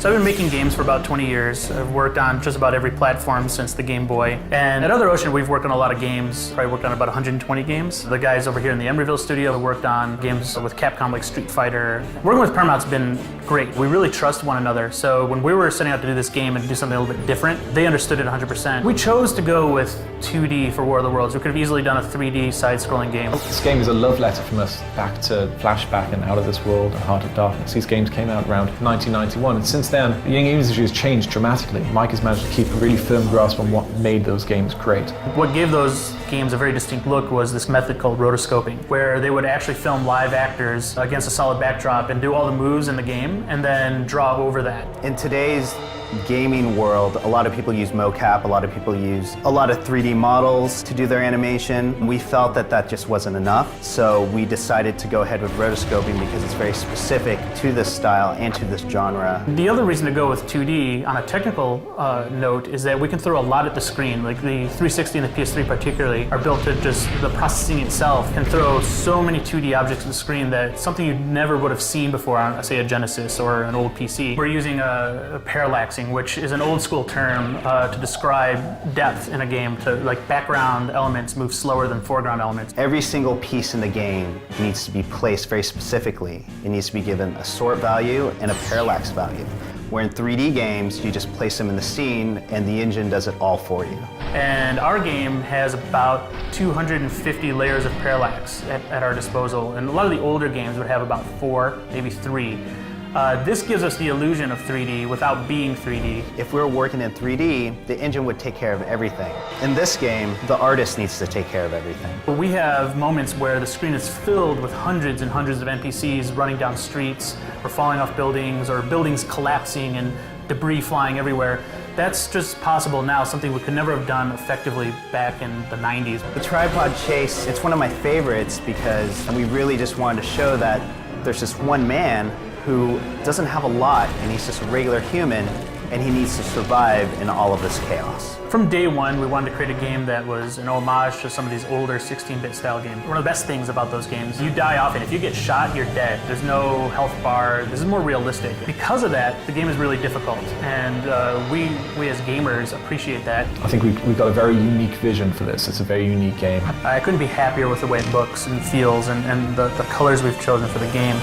So I've been making games for about 20 years. I've worked on just about every platform since the Game Boy. And at Other Ocean, we've worked on a lot of games. Probably worked on about 120 games. The guys over here in the Emeryville studio have worked on games with Capcom like Street Fighter. Working with Paramount's been great. We really trust one another. So when we were setting out to do this game and do something a little bit different, they understood it 100%. We chose to go with 2D for War of the Worlds. We could have easily done a 3D side-scrolling game. This game is a love letter from us back to Flashback and Out of This World and Heart of Darkness. These games came out around 1991, and since then, the gaming industry has changed dramatically. Mike has managed to keep a really firm grasp on what made those games great. What gave those games a very distinct look was this method called rotoscoping, where they would actually film live actors against a solid backdrop and do all the moves in the game and then draw over that. In today's gaming world, a lot of people use mocap, a lot of people use a lot of 3D models to do their animation. We felt that that just wasn't enough, so we decided to go ahead with rotoscoping because it's very specific to this style and to this genre. The other reason to go with 2D on a technical note is that we can throw a lot at the screen. Like the 360 and the PS3 particularly are built to just, the processing itself can throw so many 2D objects at the screen that something you never would have seen before on, say, a Genesis or an old PC. We're using a parallaxing, which is an old school term to describe depth in a game, to like background elements move slower than foreground elements. Every single piece in the game needs to be placed very specifically. It needs to be given a sort value and a parallax value. Where in 3D games, you just place them in the scene and the engine does it all for you. And our game has about 250 layers of parallax at our disposal. And a lot of the older games would have about 4, maybe 3. This gives us the illusion of 3D without being 3D. If we were working in 3D, the engine would take care of everything. In this game, the artist needs to take care of everything. We have moments where the screen is filled with hundreds and hundreds of NPCs running down streets, or falling off buildings, or buildings collapsing and debris flying everywhere. That's just possible now, something we could never have done effectively back in the 90s. The tripod chase, it's one of my favorites because we really just wanted to show that there's just one man who doesn't have a lot, and he's just a regular human, and he needs to survive in all of this chaos. From day one, we wanted to create a game that was an homage to some of these older 16-bit style games. One of the best things about those games, you die often. If you get shot, you're dead. There's no health bar. This is more realistic. Because of that, the game is really difficult, and we as gamers appreciate that. I think we've got a very unique vision for this. It's a very unique game. I couldn't be happier with the way it looks and feels and the colors we've chosen for the game.